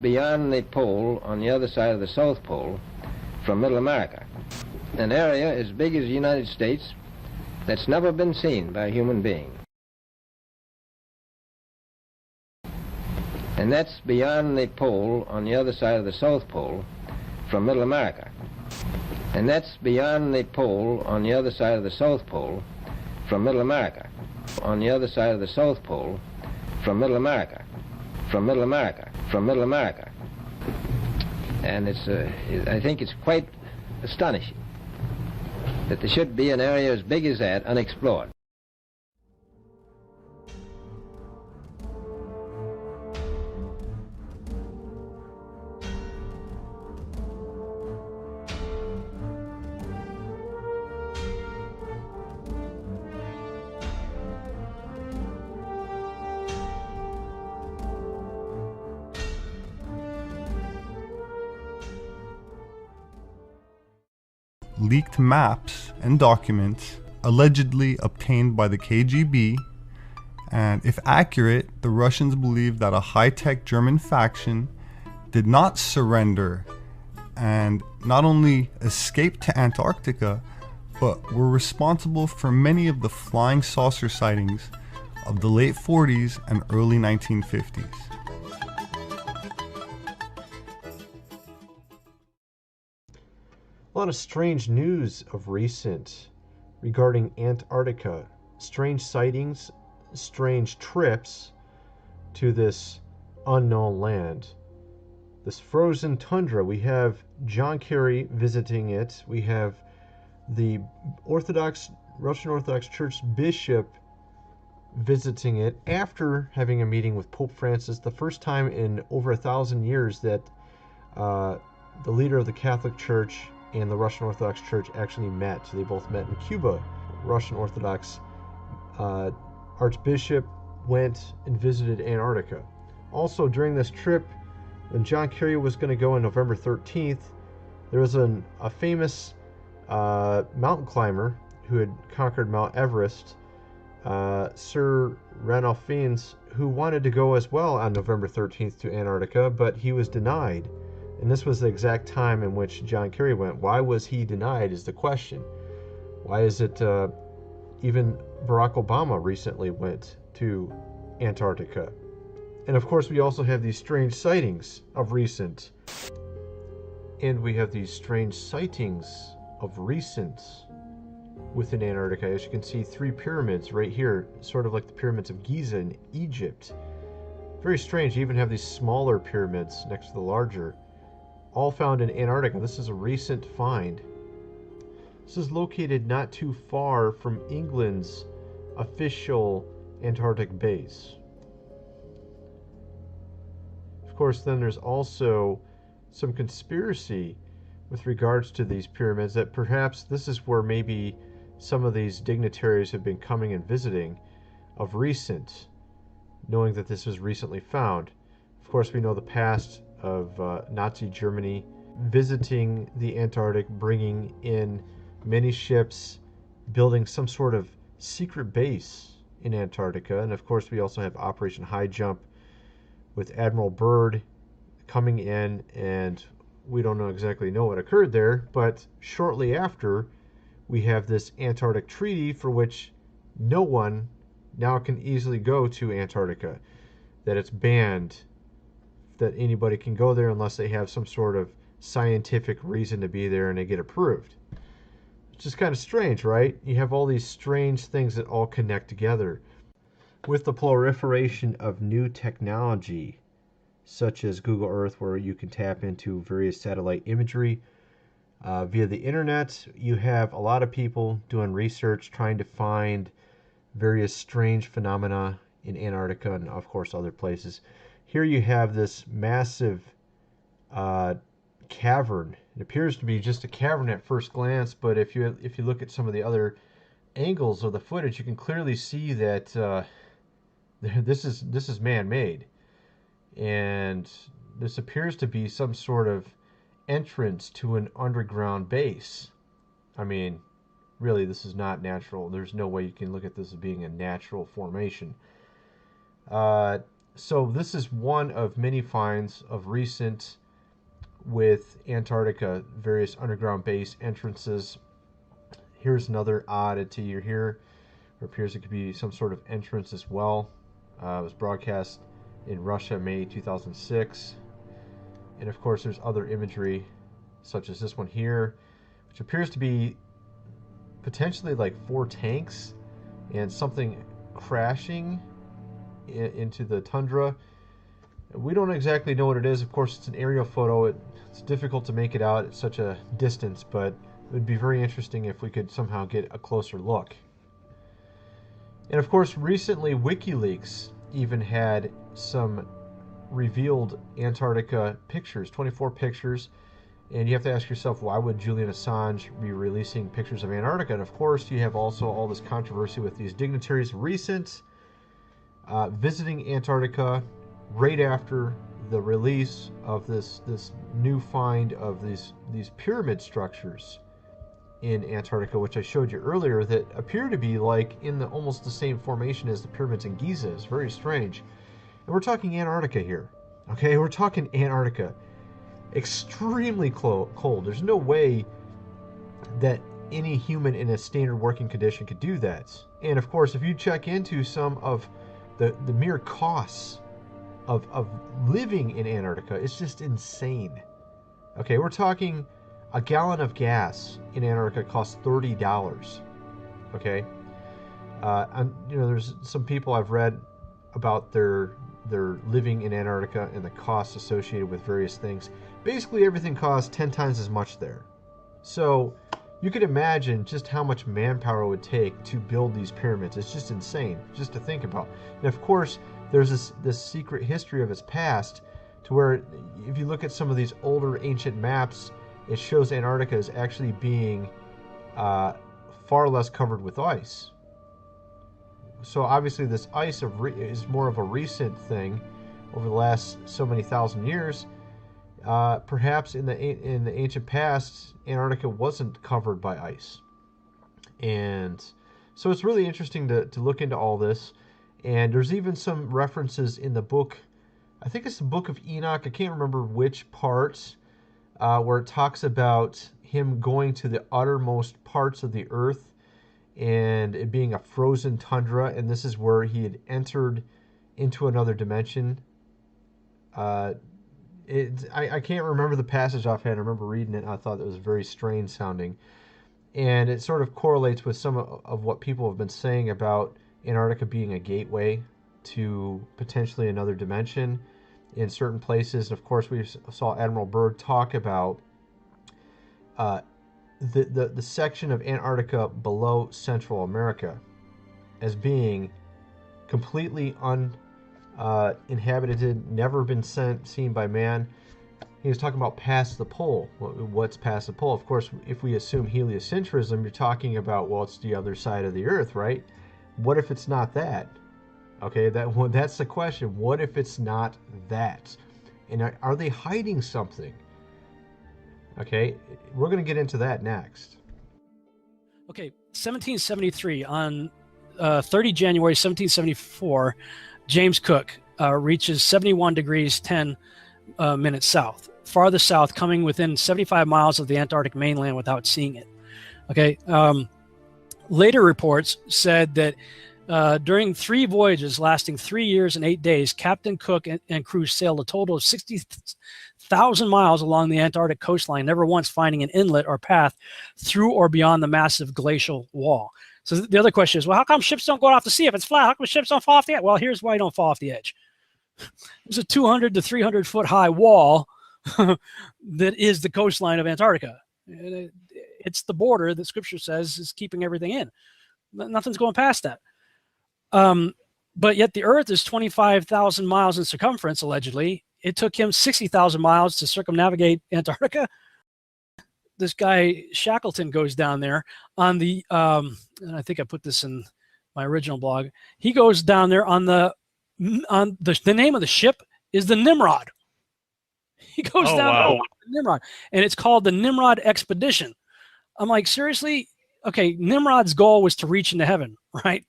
beyond the pole on the other side of the South Pole from Middle America. An area as big as the United States that's never been seen by a human being. And that's beyond the pole on the other side of the South Pole from Middle America. And that's beyond the pole on the other side of the South Pole from Middle America. On the other side of the South Pole from Middle America. From Middle America. From Middle America. And I think it's quite astonishing that there should be an area as big as that unexplored. Leaked maps and documents allegedly obtained by the KGB, and if accurate, the Russians believe that a high-tech German faction did not surrender and not only escaped to Antarctica, but were responsible for many of the flying saucer sightings of the late 40s and early 1950s. A lot of strange news of recent regarding Antarctica. Strange sightings, strange trips to this unknown land. This frozen tundra. We have John Kerry visiting it. We have the Russian Orthodox Church bishop visiting it after having a meeting with Pope Francis. The first time in over 1,000 years that the leader of the Catholic Church and the Russian Orthodox Church actually met. They both met in Cuba. Russian Orthodox Archbishop went and visited Antarctica. Also, during this trip, when John Kerry was going to go on November 13th, there was a famous mountain climber who had conquered Mount Everest, Sir Ranulph Fiennes, who wanted to go as well on November 13th to Antarctica, but he was denied. And this was the exact time in which John Kerry went. Why was he denied is the question. Why is it even Barack Obama recently went to Antarctica? And of course we also have these strange sightings of recent. And we have these strange sightings of recent within Antarctica. As you can see, 3 pyramids right here, sort of like the pyramids of Giza in Egypt. Very strange. You even have these smaller pyramids next to the larger. All found in Antarctica. This is a recent find. This is located not too far from England's official Antarctic base. Of course, then there's also some conspiracy with regards to these pyramids, that perhaps this is where maybe some of these dignitaries have been coming and visiting of recent, knowing that this was recently found. Of course, we know the past of Nazi Germany visiting the Antarctic, bringing in many ships, building some sort of secret base in Antarctica. And of course, we also have Operation High Jump with Admiral Byrd coming in, and we don't exactly know what occurred there, but shortly after, we have this Antarctic Treaty for which no one now can easily go to Antarctica, that it's banned that anybody can go there unless they have some sort of scientific reason to be there and they get approved. It's just kind of strange, right? You have all these strange things that all connect together. With the proliferation of new technology, such as Google Earth, where you can tap into various satellite imagery via the internet, you have a lot of people doing research, trying to find various strange phenomena in Antarctica and, of course, other places. Here you have this massive cavern. It appears to be just a cavern at first glance, but if you look at some of the other angles of the footage, you can clearly see that this is man-made, and this appears to be some sort of entrance to an underground base. I mean, really, this is not natural. There's no way you can look at this as being a natural formation. So this is one of many finds of recent with Antarctica, various underground base entrances. Here's another oddity here. It appears it could be some sort of entrance as well. It was broadcast in Russia, May 2006. And of course, there's other imagery, such as this one here, which appears to be potentially like 4 tanks and something crashing into the tundra. We don't exactly know what it is. Of course, it's an aerial photo. It's difficult to make it out at such a distance, but it would be very interesting if we could somehow get a closer look. And of course, recently WikiLeaks even had some revealed Antarctica pictures, 24 pictures. And you have to ask yourself, why would Julian Assange be releasing pictures of Antarctica? And of course, you have also all this controversy with these dignitaries recent visiting Antarctica right after the release of this new find of these pyramid structures in Antarctica, which I showed you earlier, that appear to be like in almost the same formation as the pyramids in Giza. It's very strange. And we're talking Antarctica here. Okay, we're talking Antarctica. Extremely cold. There's no way that any human in a standard working condition could do that. And of course, if you check into some of the mere costs of living in Antarctica, it's just insane. Okay, we're talking a gallon of gas in Antarctica costs $30. Okay, and there's some people I've read about their living in Antarctica and the costs associated with various things. Basically, everything costs 10 times as much there. So you can imagine just how much manpower it would take to build these pyramids. It's just insane, just to think about. And of course, there's this secret history of its past, to where if you look at some of these older ancient maps, it shows Antarctica as actually being far less covered with ice. So obviously this ice is more of a recent thing over the last so many thousand years. Perhaps in the ancient past, Antarctica wasn't covered by ice. And so it's really interesting to look into all this. And there's even some references in the book, I think it's the Book of Enoch, I can't remember which parts, where it talks about him going to the uttermost parts of the earth and it being a frozen tundra, and this is where he had entered into another dimension. I can't remember the passage offhand. I remember reading it and I thought it was very strange sounding. And it sort of correlates with some of what people have been saying about Antarctica being a gateway to potentially another dimension in certain places. And of course, we saw Admiral Byrd talk about the section of Antarctica below Central America as being completely uninhabited, never been seen by man. He was talking about past the pole. What's past the pole? Of course, if we assume heliocentrism, you're talking about, well, it's the other side of the Earth, right? What if it's not that? Okay, that's the question. What if it's not that? And are they hiding something? Okay, we're going to get into that next. Okay, 1773, on 30 January 1774, James Cook reaches 71 degrees 10 minutes south, farthest south, coming within 75 miles of the Antarctic mainland without seeing it. Okay, later reports said that during 3 voyages lasting 3 years and 8 days, Captain Cook and crew sailed a total of 60,000 miles along the Antarctic coastline, never once finding an inlet or path through or beyond the massive glacial wall. So the other question is, well, how come ships don't go off the sea if it's flat? How come ships don't fall off the edge? Well, here's why you don't fall off the edge. There's a 200 to 300 foot high wall that is the coastline of Antarctica. It's the border that Scripture says is keeping everything in. Nothing's going past that. But yet the Earth is 25,000 miles in circumference, allegedly. It took him 60,000 miles to circumnavigate Antarctica. This guy Shackleton goes down there on the, and I think I put this in my original blog. He goes down there on the name of the ship is the Nimrod. He goes down there on the Nimrod, and it's called the Nimrod Expedition. I'm like, seriously? Okay, Nimrod's goal was to reach into heaven, right?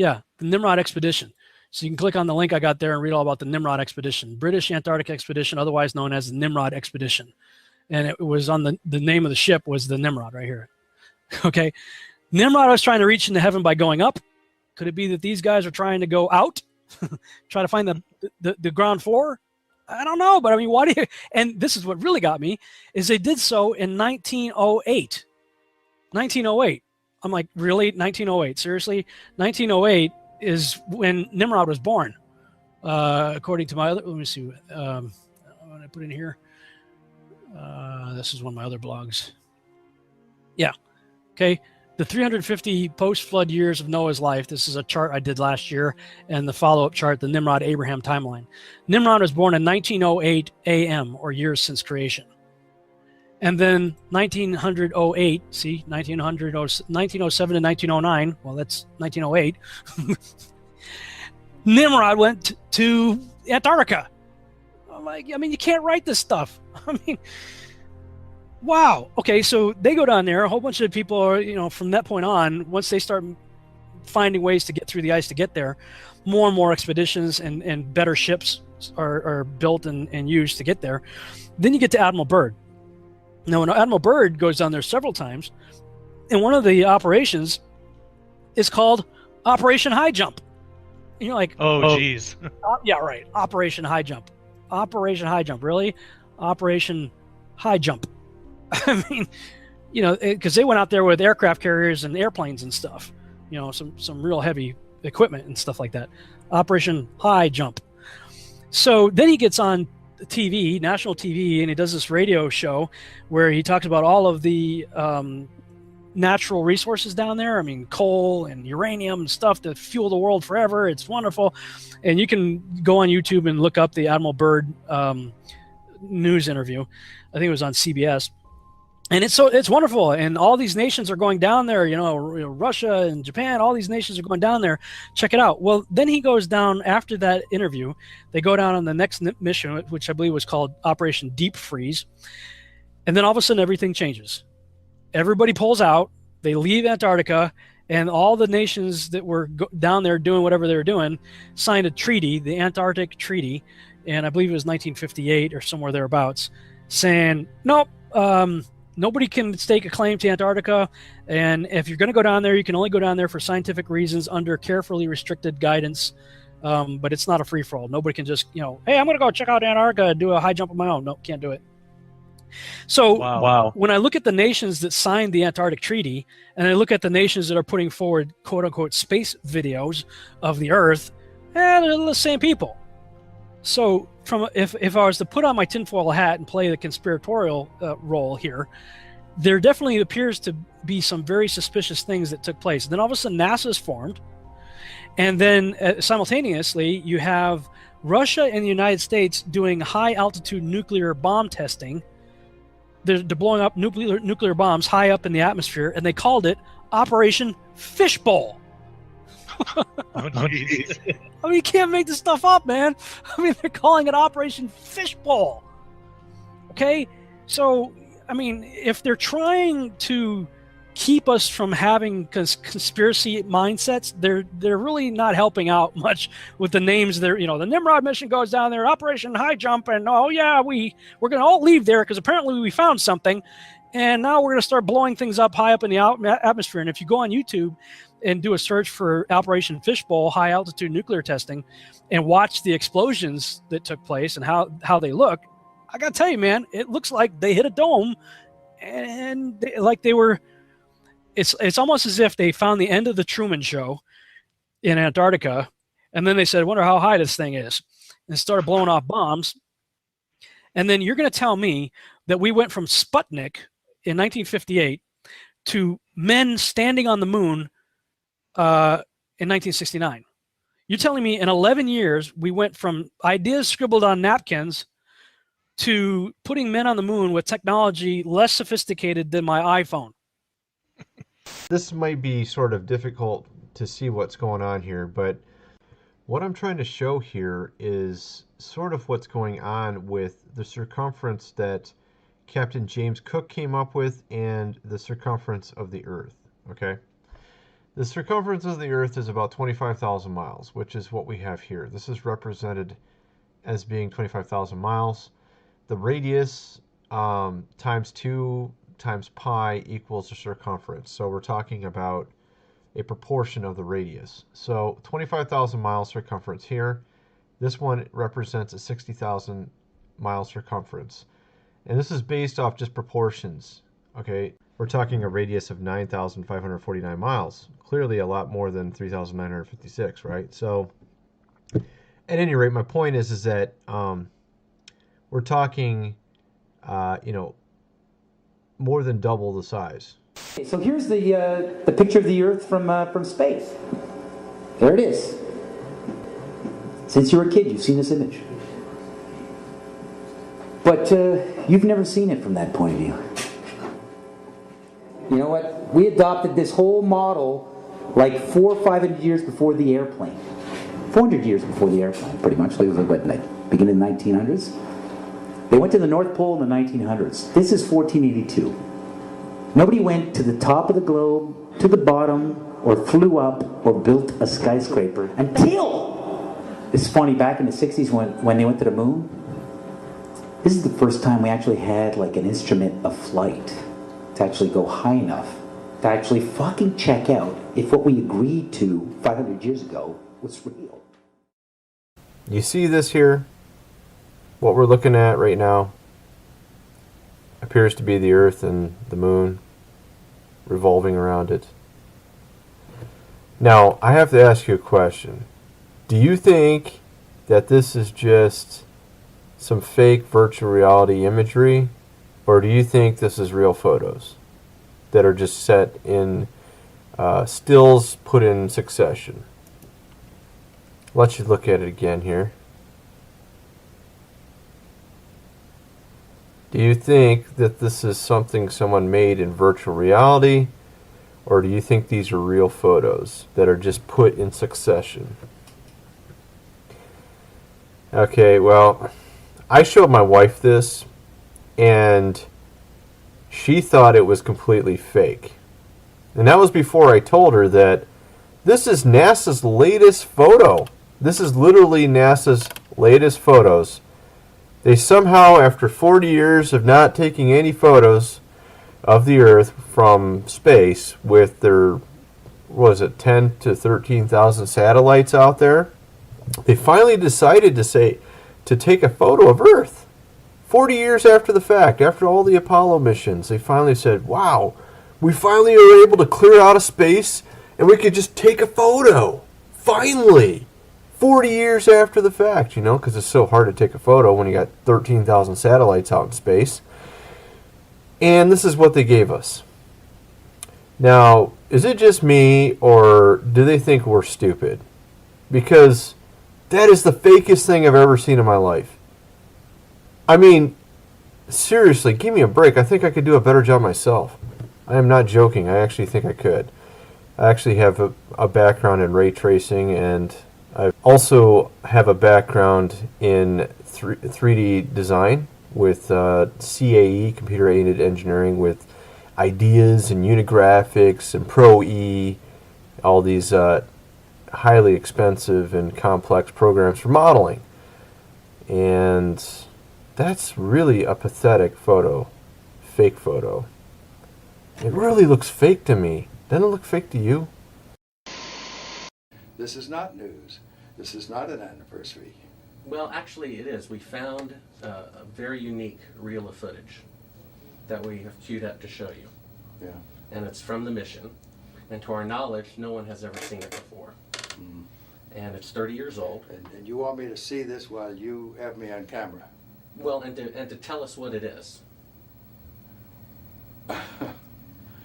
Yeah, the Nimrod expedition. So you can click on the link I got there and read all about the Nimrod expedition, British Antarctic expedition, otherwise known as the Nimrod expedition. And it was on the name of the ship was the Nimrod right here. Okay. Nimrod was trying to reach into heaven by going up. Could it be that these guys are trying to go out, try to find the ground floor? I don't know, but I mean, why do you? And this is what really got me is they did so in 1908. 1908. I'm like, really? 1908? Seriously? 1908 is when Nimrod was born, according to my other. Let me see what I put in here. This is one of my other blogs. Yeah. Okay. The 350 post-flood years of Noah's life. This is a chart I did last year, and the follow-up chart, the Nimrod-Abraham timeline. Nimrod was born in 1908 AM, or years since creation. And then 1908, see, 1907 to 1909, well, that's 1908. Nimrod went to Antarctica. I'm like, I mean, you can't write this stuff. I mean, wow. Okay, so they go down there. A whole bunch of people are, from that point on, once they start finding ways to get through the ice to get there, more and more expeditions and better ships are built and used to get there. Then you get to Admiral Byrd. Now, Admiral Byrd goes down there several times, and one of the operations is called Operation High Jump. And you're like, oh, geez. Yeah, right. Operation High Jump. Operation High Jump. Really? Operation High Jump. I mean, because they went out there with aircraft carriers and airplanes and stuff, some real heavy equipment and stuff like that. Operation High Jump. So then he gets on TV, national TV, and he does this radio show where he talks about all of the natural resources down there. I mean, coal and uranium and stuff that fuel the world forever. It's wonderful. And you can go on YouTube and look up the Admiral Byrd news interview. I think it was on CBS. And it's wonderful, and all these nations are going down there. Russia and Japan, all these nations are going down there. Check it out. Well, then he goes down after that interview. They go down on the next mission, which I believe was called Operation Deep Freeze, and then all of a sudden everything changes. Everybody pulls out. They leave Antarctica, and all the nations that were down there doing whatever they were doing signed a treaty, the Antarctic Treaty, and I believe it was 1958 or somewhere thereabouts, saying nope. Nobody can stake a claim to Antarctica, and if you're going to go down there, you can only go down there for scientific reasons under carefully restricted guidance, but it's not a free-for-all. Nobody can just, hey, I'm going to go check out Antarctica and do a high jump on my own. No, can't do it. So wow. When I look at the nations that signed the Antarctic Treaty, and I look at the nations that are putting forward quote-unquote space videos of the Earth, they're the same people. So if I was to put on my tinfoil hat and play the conspiratorial role here, there definitely appears to be some very suspicious things that took place. And then all of a sudden NASA is formed, and then simultaneously you have Russia and the United States doing high altitude nuclear bomb testing. They're blowing up nuclear bombs high up in the atmosphere, and they called it Operation Fishbowl. Oh, geez. I mean, you can't make this stuff up, man. I mean, they're calling it Operation Fishbowl. Okay? So, I mean, if they're trying to keep us from having conspiracy mindsets, they're really not helping out much with the names. The Nimrod mission goes down there, Operation High Jump, and we're going to all leave there because apparently we found something, and now we're going to start blowing things up high up in the atmosphere. And if you go on YouTube and do a search for Operation Fishbowl high altitude nuclear testing and watch the explosions that took place and how they look, I gotta tell you, man, it looks like they hit a dome, and it's almost as if they found the end of the Truman Show in Antarctica, and then they said, wonder how high this thing is, and started blowing off bombs. And then you're going to tell me that we went from Sputnik in 1958 to men standing on the moon in 1969. You're telling me in 11 years we went from ideas scribbled on napkins to putting men on the moon with technology less sophisticated than my iPhone. This might be sort of difficult to see what's going on here, but what I'm trying to show here is sort of what's going on with the circumference that Captain James Cook came up with and the circumference of the Earth, okay? The circumference of the Earth is about 25,000 miles, which is what we have here. This is represented as being 25,000 miles. The radius times 2 times pi equals the circumference. So we're talking about a proportion of the radius. So 25,000 miles circumference here. This one represents a 60,000 mile circumference. And this is based off just proportions. Okay, we're talking a radius of 9,549 miles. Clearly a lot more than 3,956, right? So at any rate, my point is that we're talking, more than double the size. So here's the picture of the Earth from space. There it is. Since you were a kid, you've seen this image. But you've never seen it from that point of view. You know what? We adopted this whole model like 400 or 500 years before the airplane. 400 years before the airplane, pretty much. It was like beginning of the 1900s. They went to the North Pole in the 1900s. This is 1482. Nobody went to the top of the globe, to the bottom, or flew up, or built a skyscraper until, it's funny, back in the 60s when they went to the moon, this is the first time we actually had like an instrument of flight to actually go high enough to actually fucking check out if what we agreed to 500 years ago was real. You see this here? What we're looking at right now appears to be the Earth and the Moon revolving around it. Now, I have to ask you a question. Do you think that this is just some fake virtual reality imagery, or do you think this is real photos that are just set in stills put in succession? Let's just look at it again here. Do you think that this is something someone made in virtual reality, or do you think these are real photos that are just put in succession? Okay, well, I showed my wife this, and she thought it was completely fake. And that was before I told her that this is NASA's latest photo. This is literally NASA's latest photos. They somehow, after 40 years of not taking any photos of the Earth from space with their, what was it, 10 to 13,000 satellites out there, they finally decided to take a photo of Earth. 40 years after the fact, after all the Apollo missions, they finally said, wow, we finally are able to clear out of space and we could just take a photo. Finally! 40 years after the fact, because it's so hard to take a photo when you got 13,000 satellites out in space. And this is what they gave us. Now, is it just me, or do they think we're stupid? Because that is the fakest thing I've ever seen in my life. I mean, seriously, give me a break. I think I could do a better job myself. I am not joking. I actually think I could. I actually have a background in ray tracing, and I also have a background in 3D design with CAE, computer-aided engineering, with ideas and Unigraphics and Pro-E, all these highly expensive and complex programs for modeling. And that's really a pathetic photo, fake photo. It really looks fake to me. Doesn't it look fake to you? This is not news. This is not an anniversary. Well, actually it is. We found a very unique reel of footage that we have queued up to show you. Yeah. And it's from the mission. And to our knowledge, no one has ever seen it before. Mm. And it's 30 years old. And you want me to see this while you have me on camera? Well, and to tell us what it is.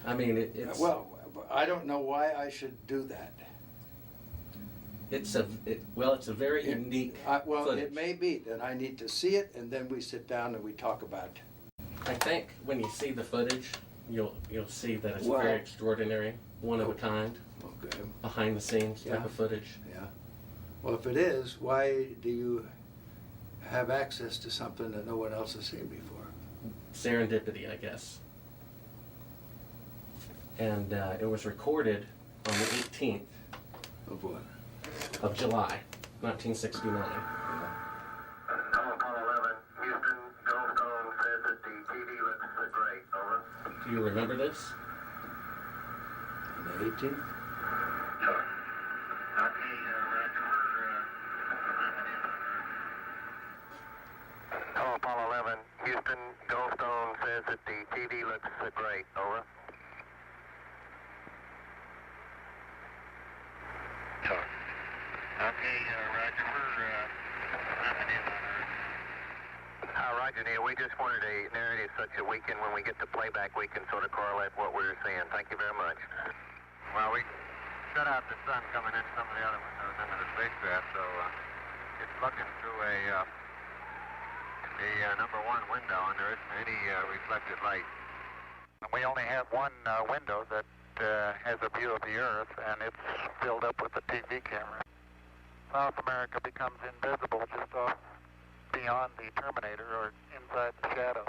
I mean, it's... Well, I don't know why I should do that. It's a very unique footage. It may be that I need to see it, and then we sit down and we talk about it. I think when you see the footage, you'll see that it's very extraordinary, one of a kind, Okay. behind the scenes type Yeah. of footage. Yeah. Well, if it is, why do you have access to something that no one else has seen before? Serendipity, I guess. And it was recorded on the 18th Of what? of July, 1969. Apollo 11, Houston, Goldstone says that the TV looks great. Over. Do you remember this? On the 18th? Sure. Okay, Hello, Apollo 11, Houston, Goldstone says that the TV looks great. Over. Sure. Okay, Roger, Roger, Neil, we just wanted a narrative such that we can, when we get the playback, we can sort of correlate what we're seeing. Thank you very much. Well, we shut out the sun coming in some of the other windows into the spacecraft, so it's looking through the number one window, and there isn't any reflected light. We only have one window that has a view of the Earth, and it's filled up with the TV camera. South America becomes invisible just off beyond the terminator or inside the shadow.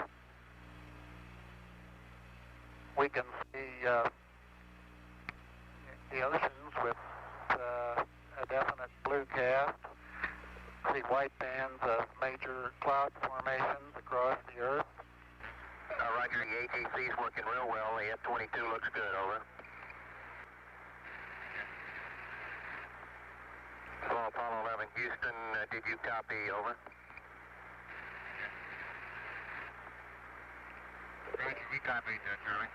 We can see the oceans with a definite blue cast, see white bands of major cloud formations across the Earth. Roger, the ATC's working real well. The F-22 looks good, over. Hello, Apollo 11, Houston, did you copy, over? Roger, you copied, Charlie.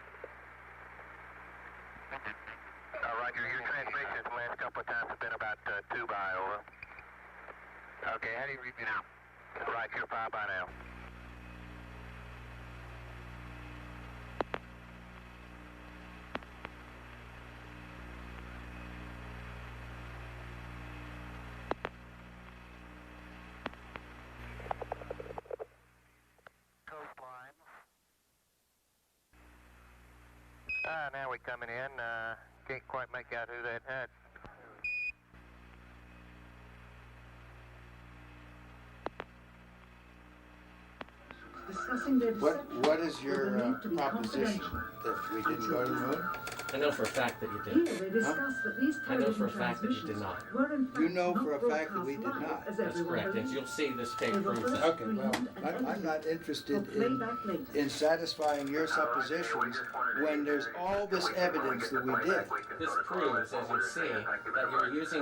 Roger, your transmissions the last couple of times have been about 2 by, over. Okay, how do you read me now? Right, you're 5 by now. Coastline. Now we're coming in. Can't quite make out who that is. Discussing their deception What is your believed to be proposition? confidential. That we didn't go to the moon? I know for a fact that you Here did. they discuss that these I know for television a fact that you did transmissions not. were in fact You know not for a fact that we broadcast did live, not. as That's everyone correct, and believed. you'll see this They tape were proves first that. Okay, well, screened and I'm edited not interested for in playback later. satisfying your suppositions when there's all this evidence that we did. This proves, as you'll see, that you're using